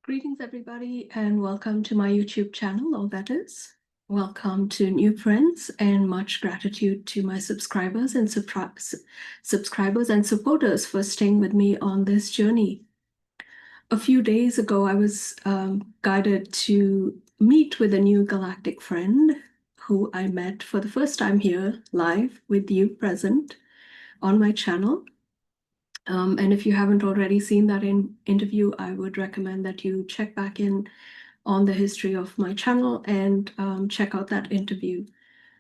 Greetings, everybody, and welcome to my YouTube channel, all that is. Welcome to new friends, and much gratitude to my subscribers and supporters for staying with me on this journey. A few days ago, I was guided to meet with a new galactic friend who I met for the first time here live with you present on my channel. And if you haven't already seen that interview, I would recommend that you check back in on the history of my channel and check out that interview.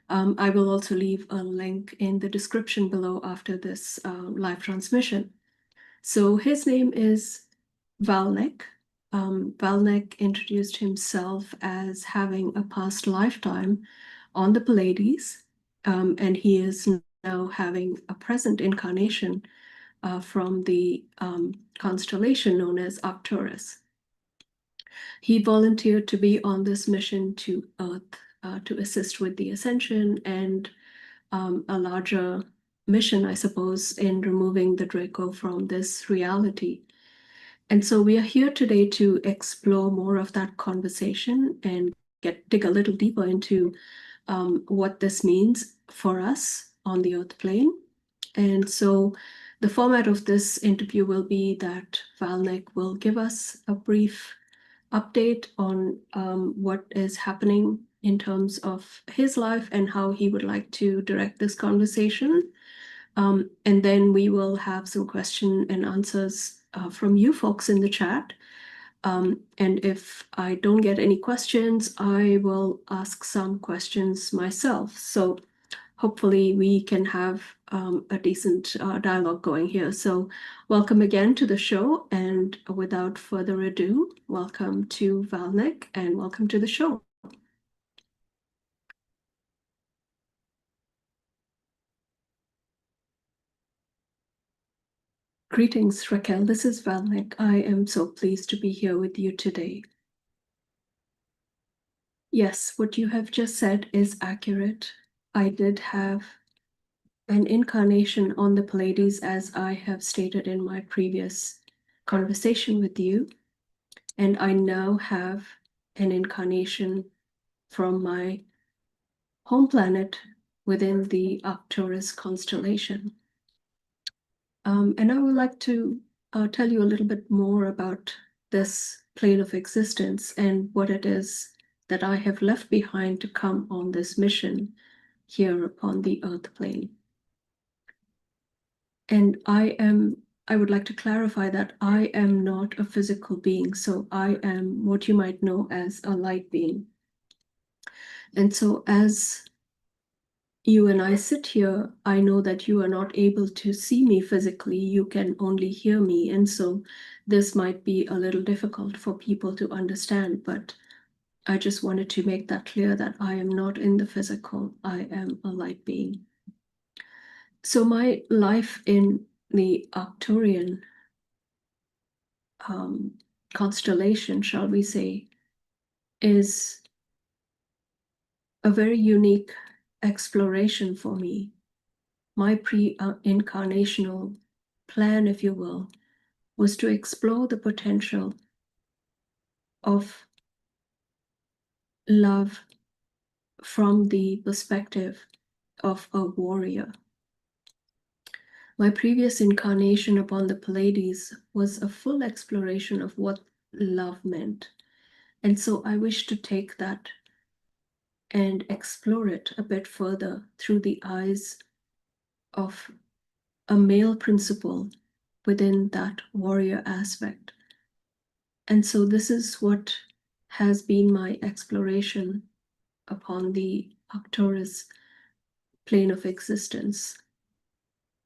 I will also leave a link in the description below after this live transmission. So his name is Val Nek. Val Nek introduced himself as having a past lifetime on the Pleiades, and he is now having a present incarnation from the constellation known as Arcturus. He volunteered to be on this mission to Earth to assist with the ascension and a larger mission, I suppose, in removing the Draco from this reality. And so we are here today to explore more of that conversation and dig a little deeper into what this means for us on the Earth plane. And so the format of this interview will be that Val Nek will give us a brief update on what is happening in terms of his life and how he would like to direct this conversation. And then we will have some question and answers from you folks in the chat. And if I don't get any questions, I will ask some questions myself. So hopefully we can have a decent dialogue going here. So welcome again to the show. And without further ado, welcome to Val Nek and welcome to the show. Greetings, Raquel. This is Val Nek. I am so pleased to be here with you today. Yes, what you have just said is accurate. I did have an incarnation on the Pleiades, as I have stated in my previous conversation with you. And I now have an incarnation from my home planet within the Arcturus constellation. And I would like to tell you a little bit more about this plane of existence and what it is that I have left behind to come on this mission here upon the Earth plane. And I would like to clarify that I am not a physical being, so I am what you might know as a light being. And so as you and I sit here, I know that you are not able to see me physically, you can only hear me. And so this might be a little difficult for people to understand, but I just wanted to make that clear that I am not in the physical, I am a light being. So my life in the Arcturian constellation, shall we say, is a very unique exploration for me. My pre-incarnational plan, if you will, was to explore the potential of love from the perspective of a warrior. My previous incarnation upon the Pleiades was a full exploration of what love meant. And so I wish to take that and explore it a bit further through the eyes of a male principle within that warrior aspect. And so this is what has been my exploration upon the Arcturus plane of existence.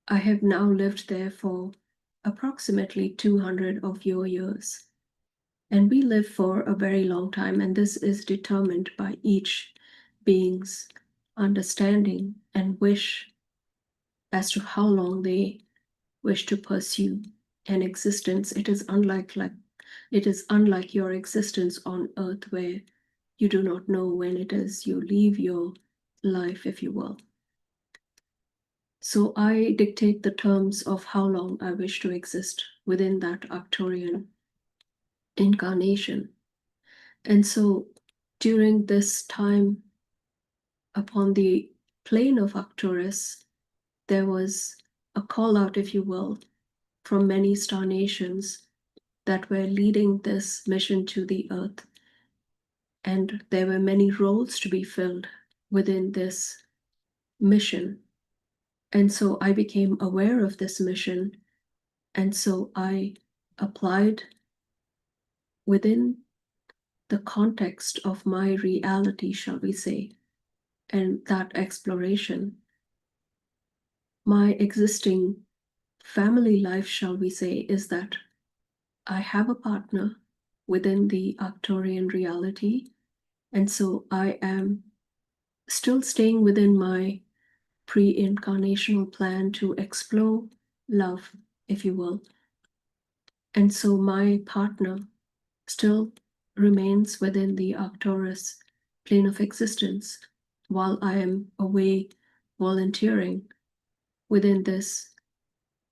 I have now lived there for approximately 200 of your years. And we live for a very long time, and this is determined by each being's understanding and wish as to how long they wish to pursue an existence. It is unlike your existence on Earth, where you do not know when it is you leave your life, if you will. So I dictate the terms of how long I wish to exist within that Arcturian incarnation. And so during this time upon the plane of Arcturus, there was a call out, if you will, from many star nations that were leading this mission to the Earth. And there were many roles to be filled within this mission. And so I became aware of this mission. And so I applied within the context of my reality, shall we say, and that exploration. My existing family life, shall we say, is that I have a partner within the Arcturian reality. And so I am still staying within my pre-incarnational plan to explore love, if you will. And so my partner still remains within the Arcturus plane of existence while I am away volunteering within this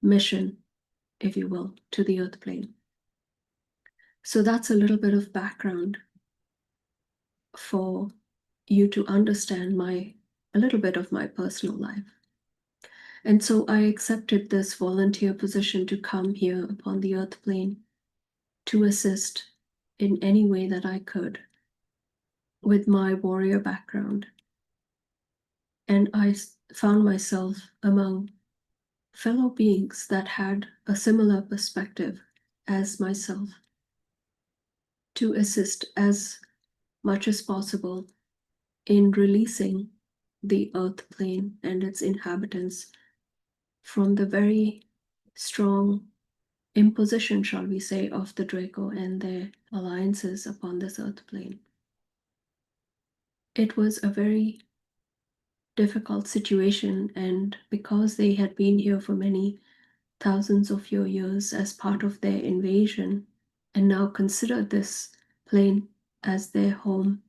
mission, if you will, to the Earth plane. So that's a little bit of background for you to understand a little bit of my personal life. And so I accepted this volunteer position to come here upon the Earth plane to assist in any way that I could with my warrior background. And I found myself among fellow beings that had a similar perspective as myself to assist as much as possible in releasing the Earth plane and its inhabitants from the very strong imposition, shall we say, of the Draco and their alliances upon this Earth plane. It was a very difficult situation, and because they had been here for many thousands of your years as part of their invasion and now considered this plane as their home,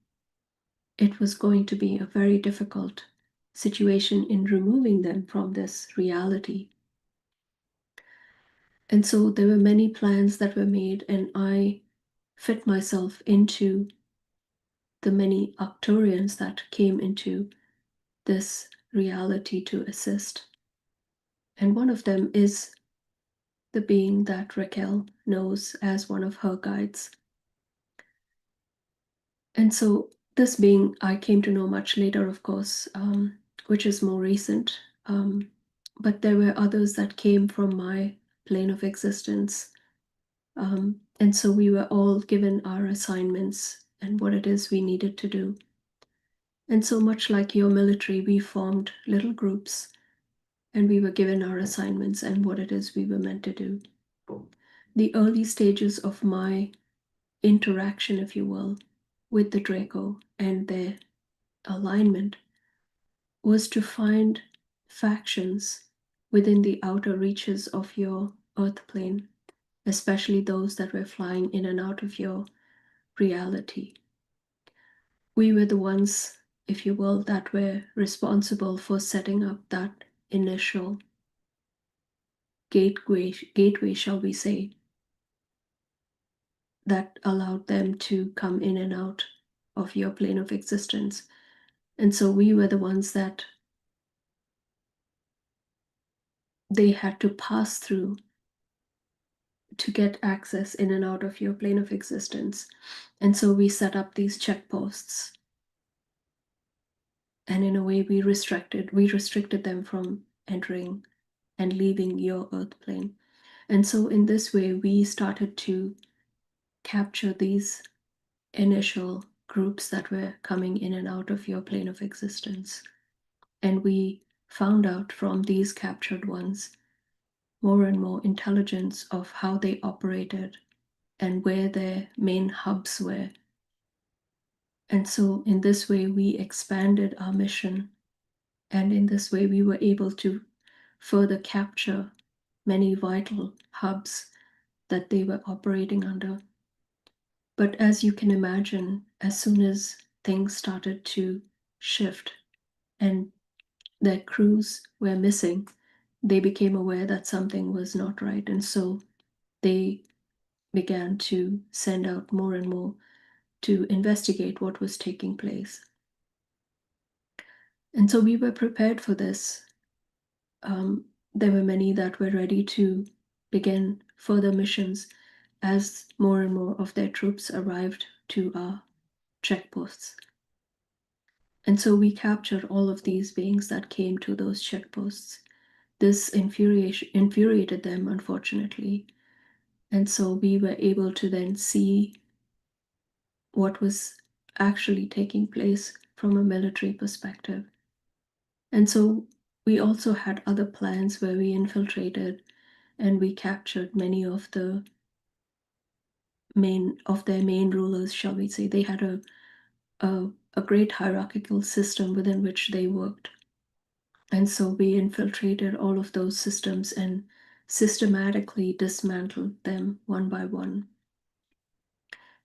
it was going to be a very difficult situation in removing them from this reality. And so there were many plans that were made, and I fit myself into the many Arcturians that came into this reality to assist. And one of them is the being that Raquel knows as one of her guides. And so this being I came to know much later, of course, which is more recent. But there were others that came from my plane of existence. And so we were all given our assignments and what it is we needed to do. And so much like your military, we formed little groups and we were given our assignments and what it is we were meant to do. The early stages of my interaction, if you will, with the Draco and their alignment was to find factions within the outer reaches of your Earth plane, especially those that were flying in and out of your reality. We were the ones, if you will, that were responsible for setting up that initial gateway, shall we say, that allowed them to come in and out of your plane of existence. And so we were the ones that they had to pass through to get access in and out of your plane of existence. And so we set up these checkposts. And in a way, we restricted them from entering and leaving your Earth plane. And so in this way, we started to capture these initial groups that were coming in and out of your plane of existence. And we found out from these captured ones more and more intelligence of how they operated and where their main hubs were. And so in this way, we expanded our mission. And in this way, we were able to further capture many vital hubs that they were operating under. But as you can imagine, as soon as things started to shift and their crews were missing, they became aware that something was not right. And so they began to send out more and more to investigate what was taking place. And so we were prepared for this. There were many that were ready to begin further missions as more and more of their troops arrived to our checkposts. And so we captured all of these beings that came to those checkposts. This infuriated them, unfortunately. And so we were able to then see what was actually taking place from a military perspective. And so we also had other plans where we infiltrated and we captured many of their main rulers, shall we say. They had a great hierarchical system within which they worked. And so we infiltrated all of those systems and systematically dismantled them one by one.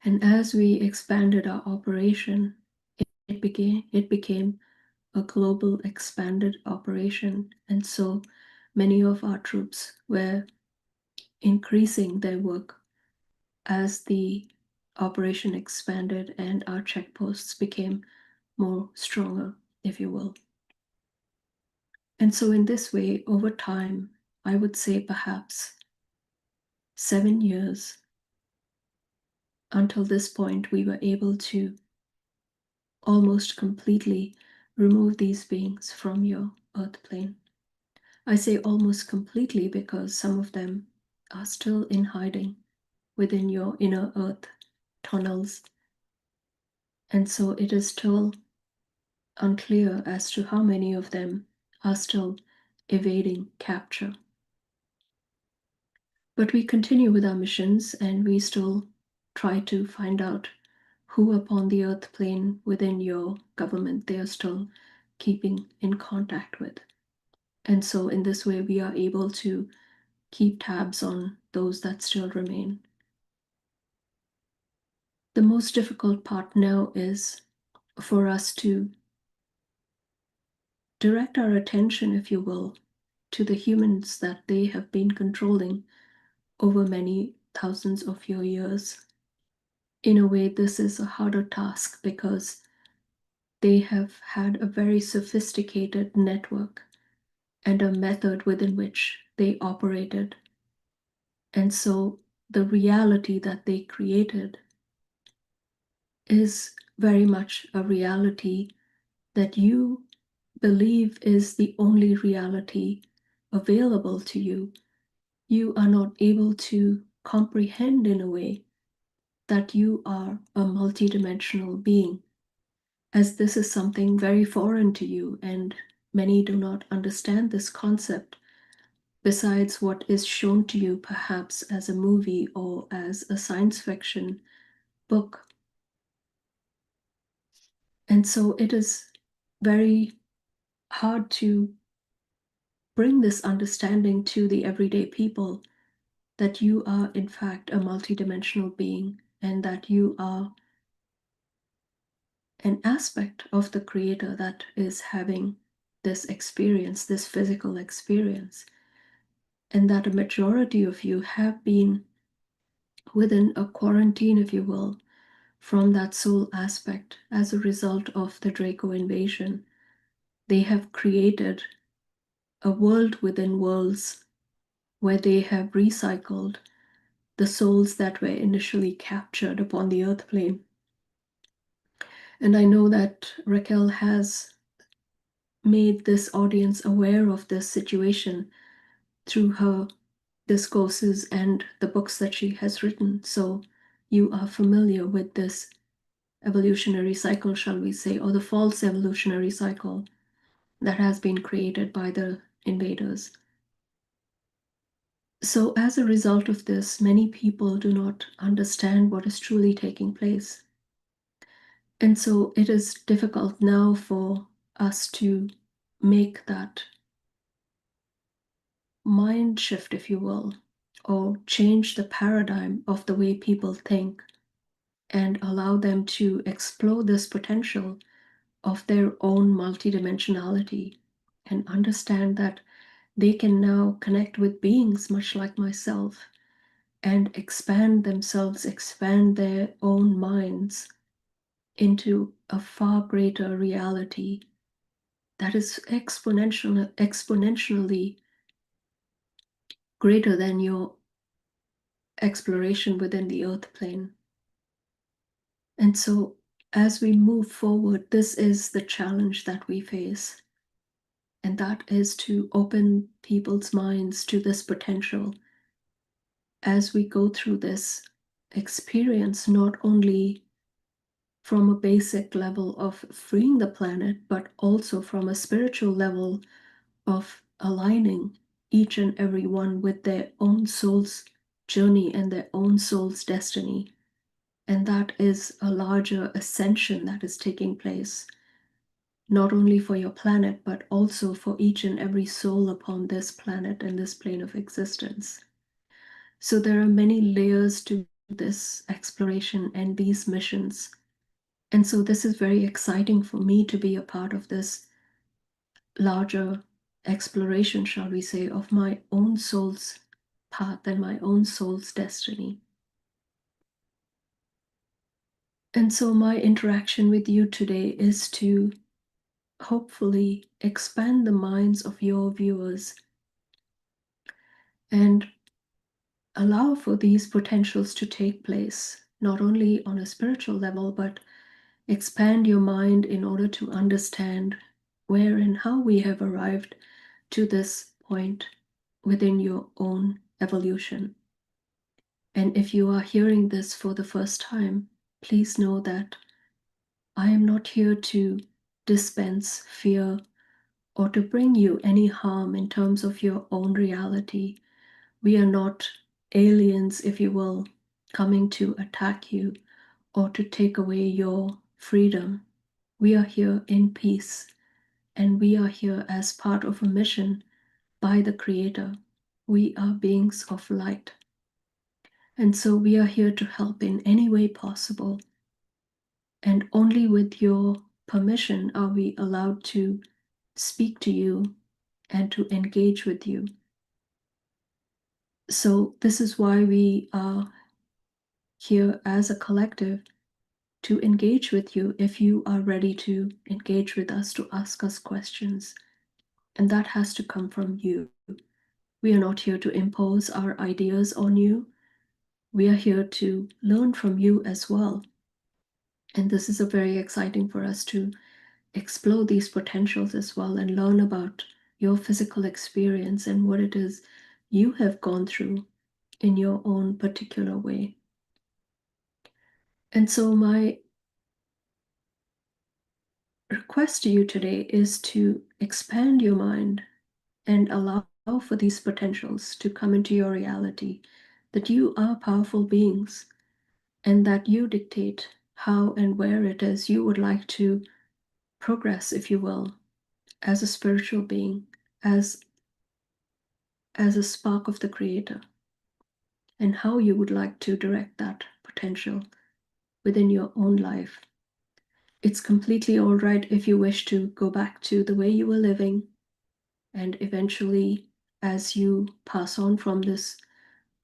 And as we expanded our operation, it became a global expanded operation. And so many of our troops were increasing their work as the operation expanded and our checkposts became more stronger, if you will. And so in this way, over time, I would say perhaps 7 years until this point, we were able to almost completely remove these beings from your earth plane. I say almost completely because some of them are still in hiding within your inner earth tunnels. And so it is still unclear as to how many of them are still evading capture. But we continue with our missions and we still try to find out who upon the earth plane within your government they are still keeping in contact with. And so in this way, we are able to keep tabs on those that still remain. The most difficult part now is for us to direct our attention, if you will, to the humans that they have been controlling over many thousands of your years. In a way, this is a harder task because they have had a very sophisticated network and a method within which they operated. And so the reality that they created is very much a reality that you believe is the only reality available to you. You are not able to comprehend in a way that you are a multidimensional being, as this is something very foreign to you, and many do not understand this concept besides what is shown to you perhaps as a movie or as a science fiction book. And so it is very hard to bring this understanding to the everyday people that you are, in fact, a multidimensional being and that you are an aspect of the Creator that is having this experience, this physical experience, and that a majority of you have been within a quarantine, if you will, from that soul aspect as a result of the Draco invasion. They have created a world within worlds where they have recycled the souls that were initially captured upon the earth plane. And I know that Raquel has made this audience aware of this situation through her discourses and the books that she has written. So you are familiar with this evolutionary cycle, shall we say, or the false evolutionary cycle that has been created by the invaders. So, as a result of this, many people do not understand what is truly taking place. And so, it is difficult now for us to make that mind shift, if you will, or change the paradigm of the way people think and allow them to explore this potential of their own multidimensionality and understand that they can now connect with beings much like myself and expand themselves, expand their own minds into a far greater reality that is exponentially greater than your exploration within the earth plane. And so, as we move forward, this is the challenge that we face, and that is to open people's minds to this potential as we go through this experience, not only from a basic level of freeing the planet, but also from a spiritual level of aligning each and every one with their own soul's journey and their own soul's destiny. And that is a larger ascension that is taking place, not only for your planet, but also for each and every soul upon this planet and this plane of existence. So there are many layers to this exploration and these missions. And so this is very exciting for me to be a part of this larger exploration, shall we say, of my own soul's path and my own soul's destiny. And so my interaction with you today is to hopefully expand the minds of your viewers and allow for these potentials to take place, not only on a spiritual level, but expand your mind in order to understand where and how we have arrived to this point within your own evolution. And if you are hearing this for the first time, please know that I am not here to dispense fear or to bring you any harm in terms of your own reality. We are not aliens, if you will, coming to attack you or to take away your freedom. We are here in peace, and we are here as part of a mission by the Creator. We are beings of light. And so we are here to help in any way possible. And only with your permission are we allowed to speak to you and to engage with you. So, this is why we are here as a collective to engage with you if you are ready to engage with us, to ask us questions. And that has to come from you. We are not here to impose our ideas on you. We are here to learn from you as well. And this is a very exciting for us to explore these potentials as well and learn about your physical experience and what it is you have gone through in your own particular way. And so, my request to you today is to expand your mind and allow for these potentials to come into your reality, that you are powerful beings and that you dictate how and where it is you would like to progress, if you will, as a spiritual being, as a spark of the Creator, and how you would like to direct that potential within your own life. It's completely all right if you wish to go back to the way you were living, and eventually, as you pass on from this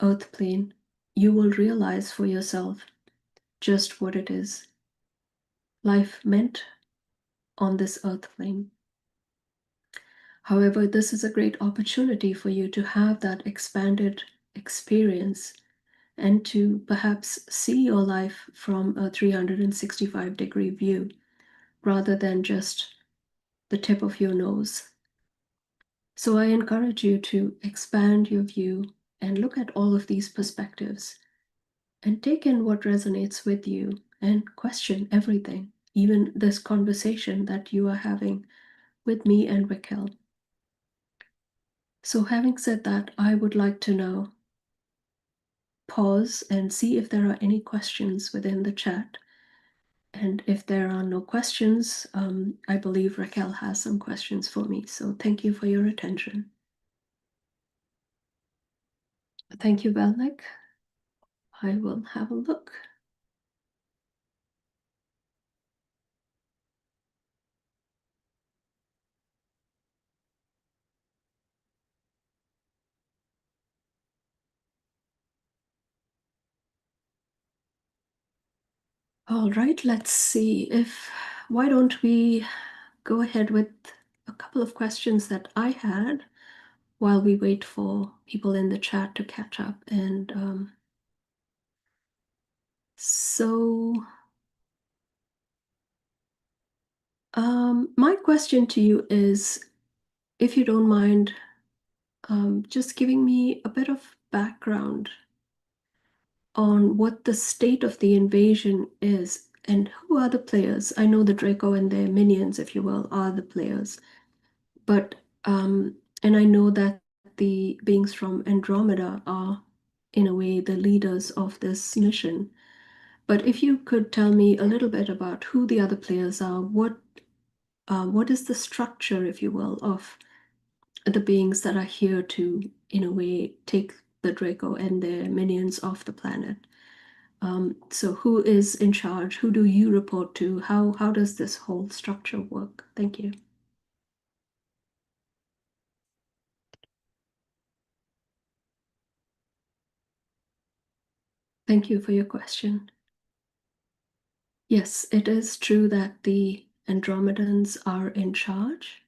earth plane, you will realize for yourself just what it is life meant on this earth plane. However, this is a great opportunity for you to have that expanded experience and to perhaps see your life from a 365-degree view rather than just the tip of your nose. So I encourage you to expand your view and look at all of these perspectives and take in what resonates with you and question everything, even this conversation that you are having with me and Raquel. So, having said that, I would like to now pause and see if there are any questions within the chat. And if there are no questions, I believe Raquel has some questions for me. So, thank you for your attention. Thank you, Val Nek. I will have a look. All right, let's see if, why don't we go ahead with a couple of questions that I had while we wait for people in the chat to catch up. And so my question to you is, if you don't mind, just giving me a bit of background on what the state of the invasion is and who are the players. I know the Draco and their minions, if you will, are the players, but and I know that the beings from Andromeda are, in a way, the leaders of this mission. But if you could tell me a little bit about who the other players are, what is the structure, if you will, of the beings that are here to, in a way, take the Draco and their minions off the planet. So who is in charge? Who do you report to? How does this whole structure work? Thank you. Thank you for your question. Yes, it is true that the Andromedans are in charge.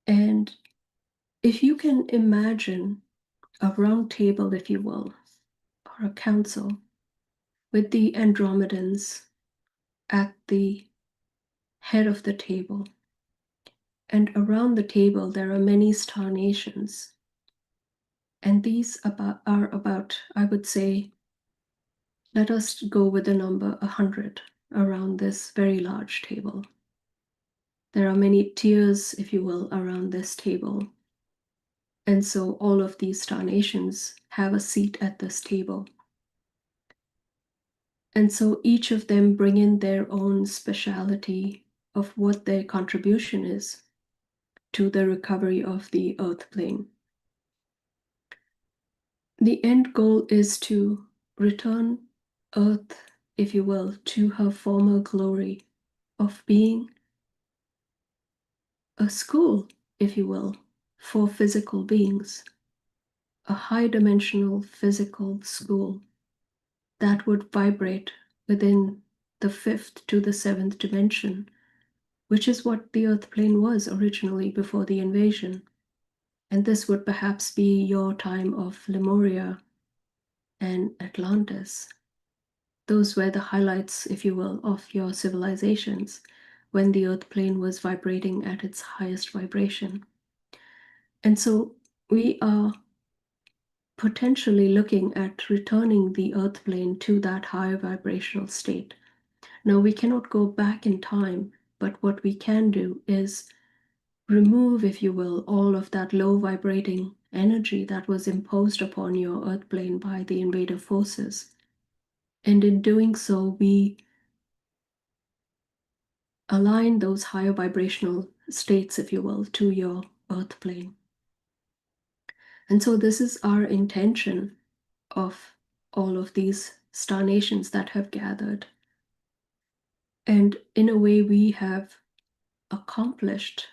And if you can imagine a round table, if you will, or a council with the Andromedans at the head of the table, and around the table there are many star nations. And these are about, I would say, let us go with the number 100 around this very large table. There are many tiers, if you will, around this table. And so all of these star nations have a seat at this table. And so each of them bring in their own speciality of what their contribution is to the recovery of the Earth plane. The end goal is to return Earth, if you will, to her former glory of being a school, if you will, for physical beings, a high-dimensional physical school that would vibrate within the fifth to the seventh dimension, which is what the Earth plane was originally before the invasion. And this would perhaps be your time of Lemuria and Atlantis. Those were the highlights, if you will, of your civilizations when the Earth plane was vibrating at its highest vibration. And so we are potentially looking at returning the Earth plane to that higher vibrational state. Now, we cannot go back in time, but what we can do is remove, if you will, all of that low vibrating energy that was imposed upon your Earth plane by the invader forces. And in doing so, we align those higher vibrational states, if you will, to your Earth plane. And so this is our intention of all of these star nations that have gathered. And in a way, we have accomplished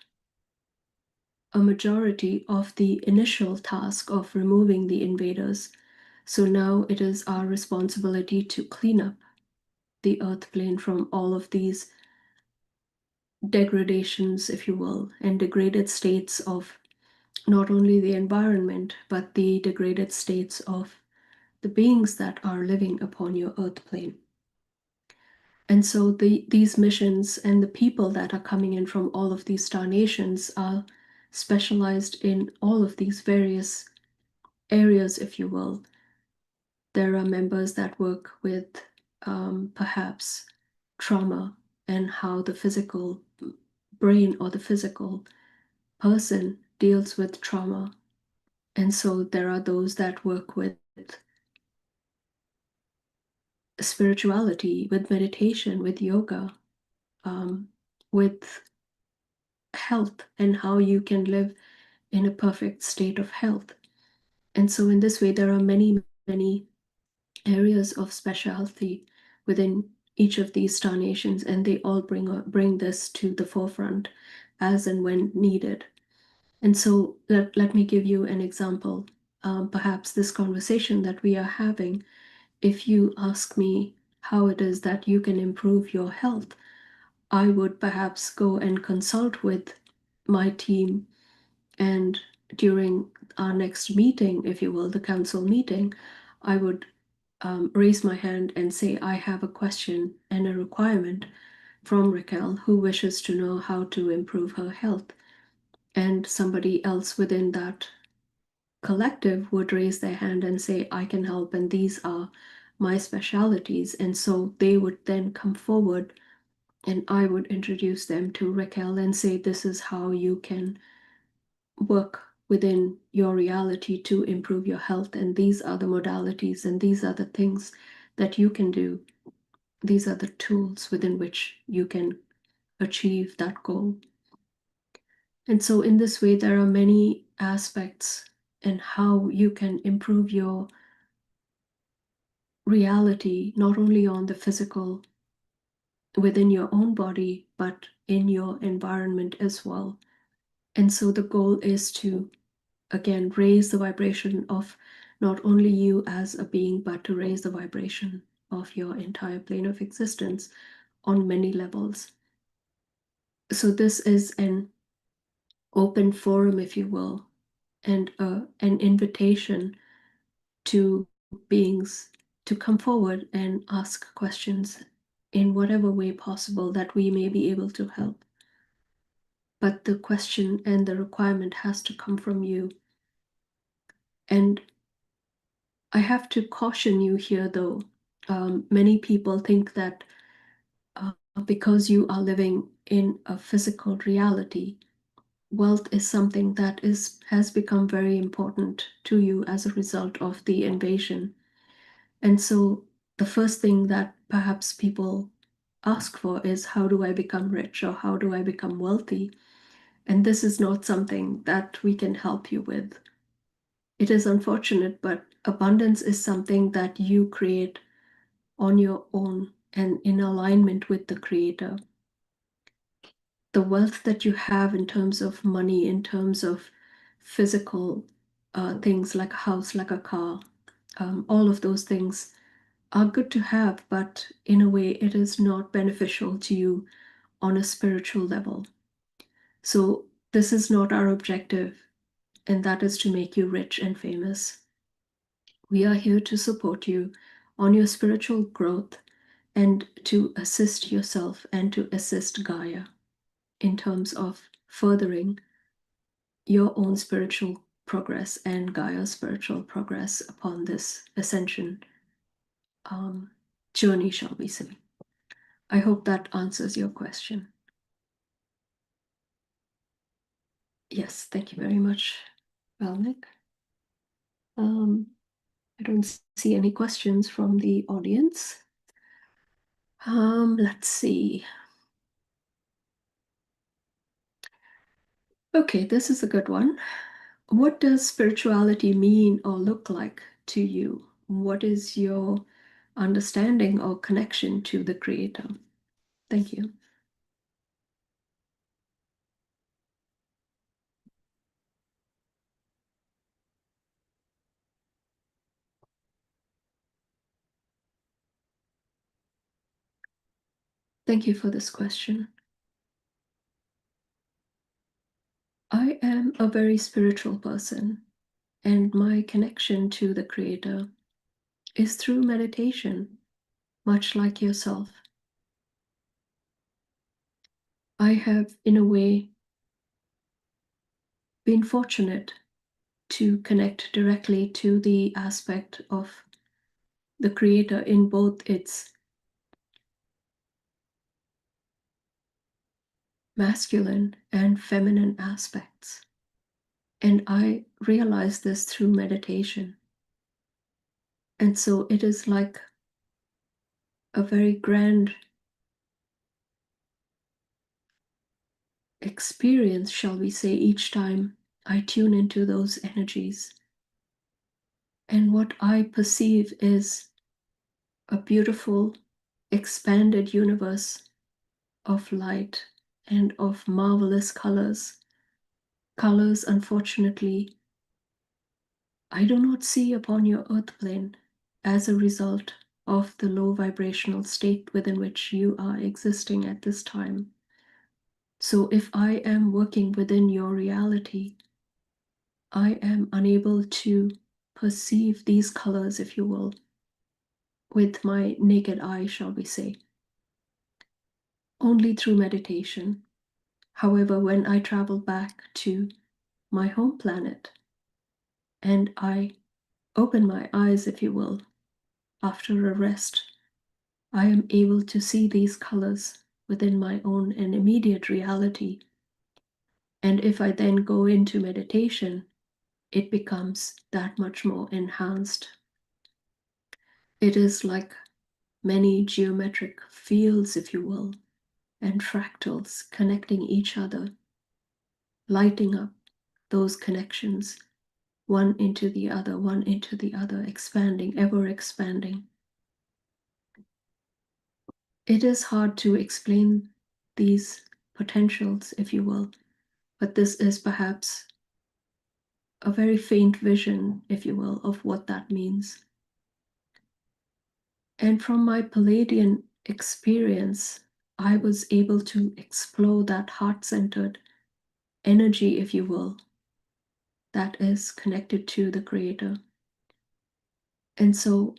a majority of the initial task of removing the invaders. So now it is our responsibility to clean up the Earth plane from all of these degradations, if you will, and degraded states of not only the environment, but the degraded states of the beings that are living upon your Earth plane. And so these missions and the people that are coming in from all of these star nations are specialized in all of these various areas, if you will. There are members that work with perhaps trauma and how the physical brain or the physical person deals with trauma. And so there are those that work with spirituality, with meditation, with yoga, with health and how you can live in a perfect state of health. And so in this way, there are many, many areas of specialty within each of these star nations, and they all bring this to the forefront as and when needed. And so let me give you an example. Perhaps this conversation that we are having if you ask me how it is that you can improve your health, I would perhaps go and consult with my team. And during our next meeting, if you will, the council meeting, I would raise my hand and say, I have a question and a requirement from Raquel, who wishes to know how to improve her health. And somebody else within that collective would raise their hand and say, I can help, and these are my specialities. And so they would then come forward, and I would introduce them to Raquel and say, this is how you can work within your reality to improve your health. And these are the modalities, and these are the things that you can do. These are the tools within which you can achieve that goal. And so, in this way, there are many aspects in how you can improve your reality, not only on the physical within your own body, but in your environment as well. And so, the goal is to, again, raise the vibration of not only you as a being, but to raise the vibration of your entire plane of existence on many levels. So, this is an open forum, if you will, and an invitation to beings to come forward and ask questions in whatever way possible that we may be able to help. But the question and the requirement has to come from you. And I have to caution you here, though. Many people think that because you are living in a physical reality, wealth is something that has become very important to you as a result of the invasion. And so the first thing that perhaps people ask for is, how do I become rich, or how do I become wealthy? And this is not something that we can help you with. It is unfortunate, but abundance is something that you create on your own and in alignment with the Creator. The wealth that you have in terms of money, in terms of physical things like a house, like a car, all of those things are good to have, but in a way, it is not beneficial to you on a spiritual level. So, this is not our objective, and that is to make you rich and famous. We are here to support you on your spiritual growth and to assist yourself and to assist Gaia in terms of furthering your own spiritual progress and Gaia's spiritual progress upon this ascension journey, shall we say. I hope that answers your question. Yes, thank you very much, Val Nek. I don't see any questions from the audience. Let's see. Okay, this is a good one. What does spirituality mean or look like to you? What is your understanding or connection to the Creator? Thank you. Thank you for this question. I am a very spiritual person, and my connection to the Creator is through meditation, much like yourself. I have, in a way, been fortunate to connect directly to the aspect of the Creator in both its masculine and feminine aspects. And I realized this through meditation. And so it is like a very grand experience, shall we say, each time I tune into those energies. And what I perceive is a beautiful, expanded universe of light and of marvelous colors. Colors, unfortunately, I do not see upon your earth plane. as a result of the low vibrational state within which you are existing at this time. So if I am working within your reality, I am unable to perceive these colors, if you will, with my naked eye, shall we say, only through meditation. However, when I travel back to my home planet and I open my eyes, if you will, after a rest, I am able to see these colors within my own and immediate reality. And if I then go into meditation, it becomes that much more enhanced. It is like many geometric fields, if you will, and fractals connecting each other, lighting up those connections, one into the other, one into the other, expanding, ever expanding. It is hard to explain these potentials, if you will, but this is perhaps a very faint vision, if you will, of what that means. And from my Palladian experience, I was able to explore that heart-centered energy, if you will, that is connected to the Creator. And so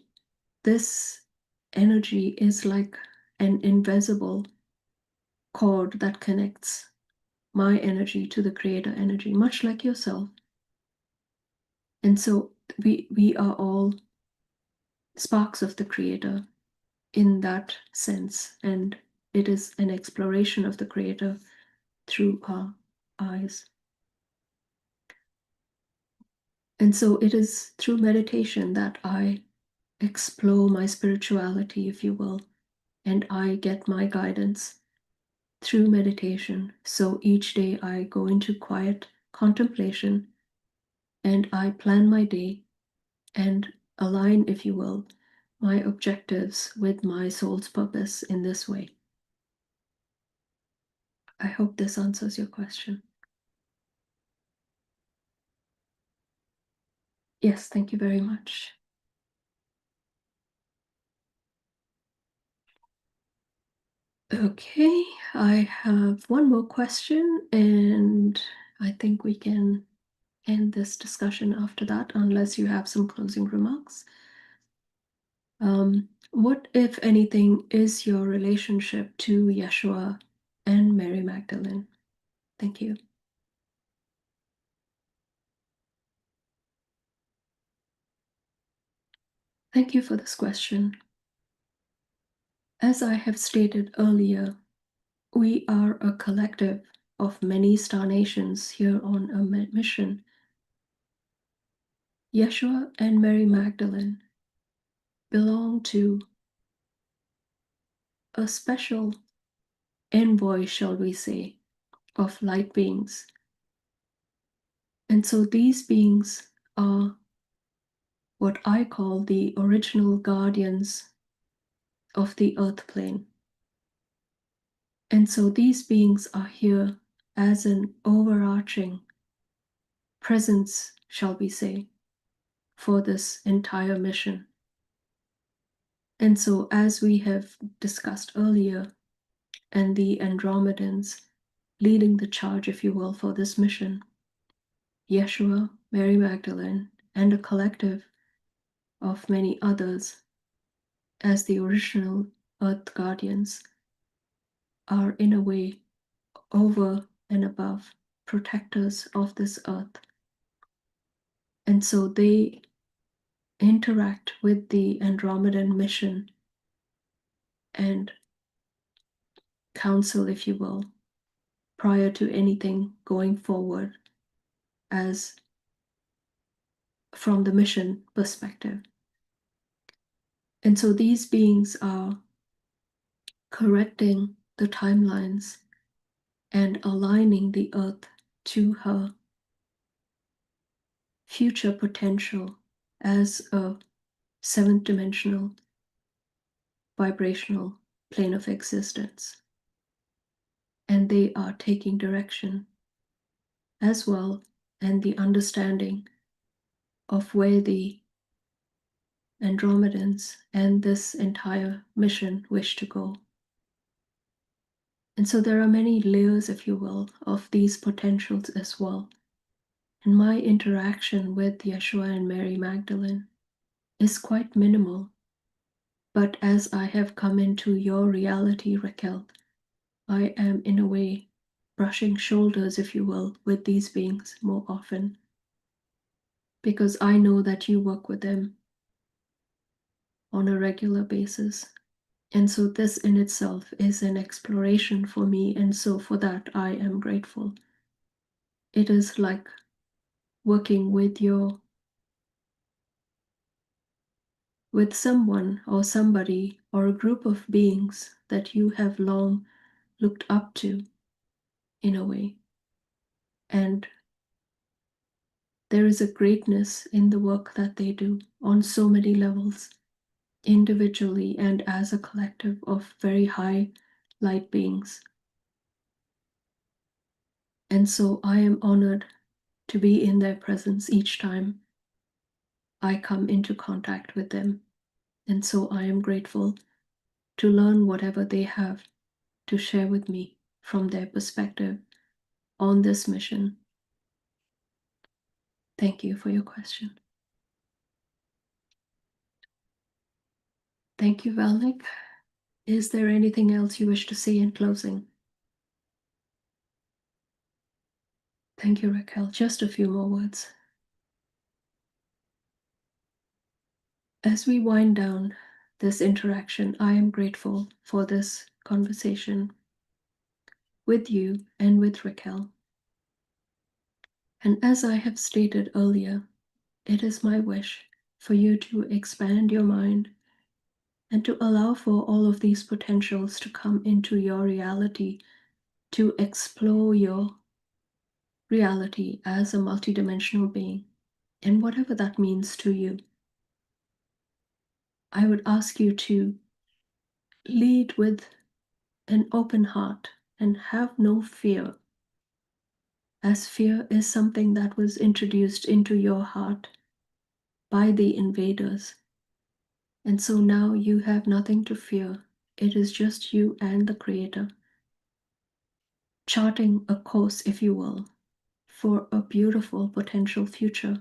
this energy is like an invisible cord that connects my energy to the Creator energy, much like yourself. And so we are all sparks of the Creator in that sense, and it is an exploration of the Creator through our eyes. And so it is through meditation that I explore my spirituality, if you will, and I get my guidance through meditation. So each day I go into quiet contemplation and I plan my day and align, if you will, my objectives with my soul's purpose in this way. I hope this answers your question. Yes, thank you very much. Okay, I have one more question, and I think we can end this discussion after that, unless you have some closing remarks. What, if anything, is your relationship to Yeshua and Mary Magdalene? Thank you. Thank you for this question. As I have stated earlier, we are a collective of many star nations here on a mission. Yeshua and Mary Magdalene belong to a special envoy, shall we say, of light beings. And so these beings are what I call the original guardians of the earth plane. And so these beings are here as an overarching presence, shall we say, for this entire mission. And so, as we have discussed earlier, and the Andromedans leading the charge, if you will, for this mission, Yeshua, Mary Magdalene, and a collective of many others as the original Earth Guardians are, in a way, over and above protectors of this earth. And so they interact with the Andromedan mission and counsel, if you will, prior to anything going forward as from the mission perspective. And so these beings are correcting the timelines and aligning the earth to her future potential as a seventh dimensional vibrational plane of existence. And they are taking direction as well, and the understanding of where the Andromedans and this entire mission wish to go. And so there are many layers, if you will, of these potentials as well. And my interaction with Yeshua and Mary Magdalene is quite minimal. But as I have come into your reality, Raquel, I am in a way brushing shoulders, if you will, with these beings more often. Because I know that you work with them on a regular basis. And so this in itself is an exploration for me. And so for that, I am grateful. It is like working with someone or somebody or a group of beings that you have long looked up to in a way. And there is a greatness in the work that they do on so many levels, individually and as a collective of very high light beings. And so I am honored to be in their presence each time I come into contact with them. And so I am grateful to learn whatever they have to share with me from their perspective on this mission. Thank you for your question. Thank you, Val Nek. Is there anything else you wish to say in closing? Thank you, Raquel. Just a few more words. As we wind down this interaction, I am grateful for this conversation with you and with Raquel. And as I have stated earlier, it is my wish for you to expand your mind and to allow for all of these potentials to come into your reality, to explore your reality as a multidimensional being, and whatever that means to you. I would ask you to lead with an open heart and have no fear, as fear is something that was introduced into your heart by the invaders. And so now you have nothing to fear. It is just you and the Creator, charting a course, if you will, for a beautiful potential future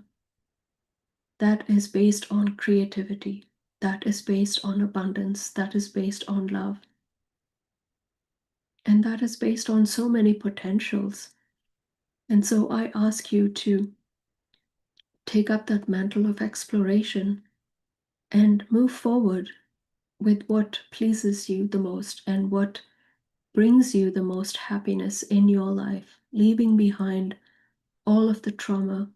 that is based on creativity, that is based on abundance, that is based on love, and that is based on so many potentials. And so I ask you to take up that mantle of exploration and move forward with what pleases you the most and what brings you the most happiness in your life, leaving behind all of the trauma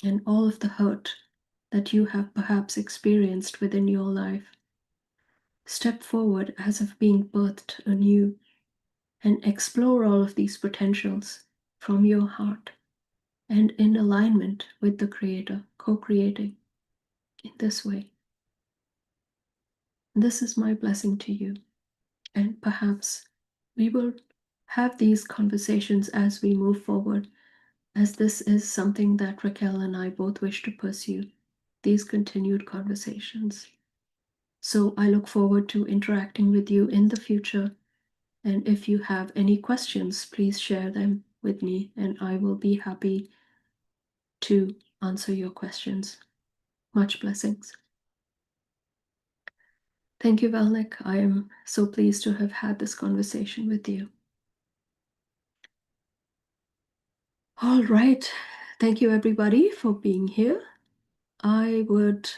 and all of the hurt that you have perhaps experienced within your life. Step forward as if being birthed anew and explore all of these potentials from your heart and in alignment with the Creator, co-creating in this way. This is my blessing to you. And perhaps we will have these conversations as we move forward, as this is something that Raquel and I both wish to pursue, these continued conversations. So I look forward to interacting with you in the future. And if you have any questions, please share them with me, and I will be happy to answer your questions. Much blessings. Thank you, Val Nek. I am so pleased to have had this conversation with you. All right. Thank you, everybody, for being here. I would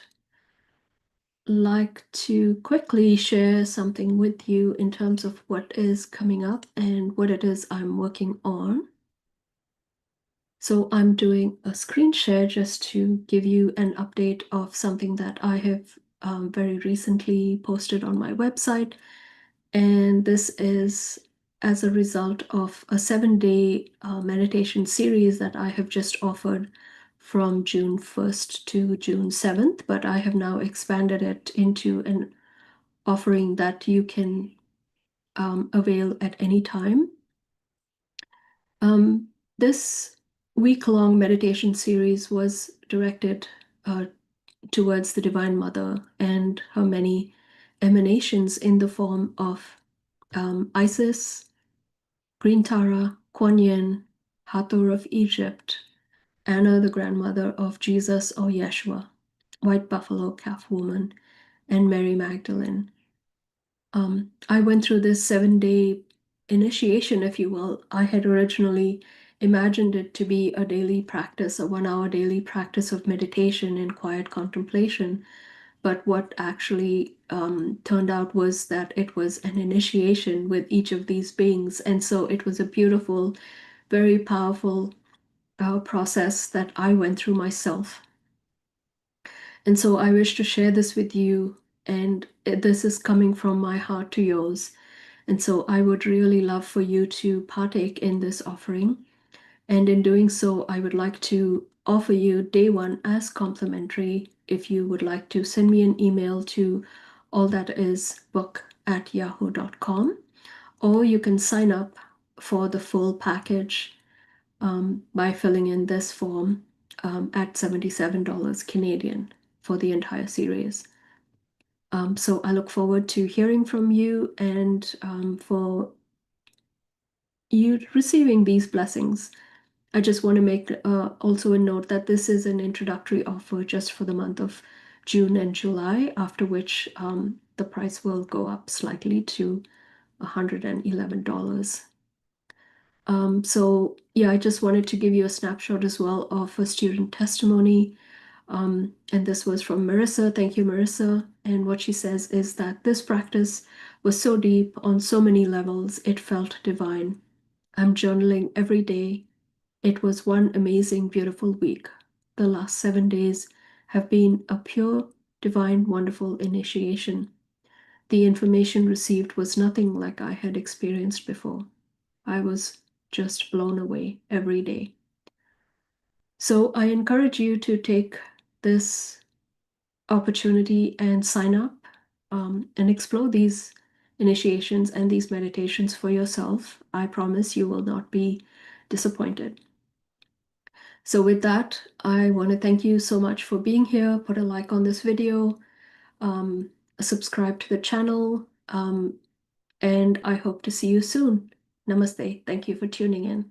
like to quickly share something with you in terms of what is coming up and what it is I'm working on. So I'm doing a screen share just to give you an update of something that I have very recently posted on my website. And this is as a result of a 7-day meditation series that I have just offered from June 1st to June 7th, but I have now expanded it into an offering that you can avail at any time. This week-long meditation series was directed towards the Divine Mother and her many emanations in the form of Isis, Green Tara, Kuan Yin, Hathor of Egypt, Anna, the grandmother of Jesus or Yeshua, White Buffalo Calf Woman, and Mary Magdalene. I went through this 7-day initiation, if you will. I had originally imagined it to be a daily practice, a 1 hour daily practice of meditation and quiet contemplation. But what actually turned out was that it was an initiation with each of these beings. And so it was a beautiful, very powerful process that I went through myself. And so I wish to share this with you. And this is coming from my heart to yours. And so I would really love for you to partake in this offering. And in doing so, I would like to offer you day one as complimentary. If you would like to send me an email to allthatisbook@yahoo.com, or you can sign up for the full package by filling in this form at $77 Canadian for the entire series. So I look forward to hearing from you and for you receiving these blessings. I just want to make also a note that this is an introductory offer just for the month of June and July, after which the price will go up slightly to $111. So yeah, I just wanted to give you a snapshot as well of a student testimony. And this was from Marissa. Thank you, Marissa. And what she says is that this practice was so deep on so many levels, it felt divine. I'm journaling every day. It was one amazing, beautiful week. The last 7 days have been a pure, divine, wonderful initiation. The information received was nothing like I had experienced before. I was just blown away every day. So I encourage you to take this opportunity and sign up and explore these initiations and these meditations for yourself. I promise you will not be disappointed. So with that, I want to thank you so much for being here. Put a like on this video, um, subscribe to the channel, and I hope to see you soon. Namaste. Thank you for tuning in.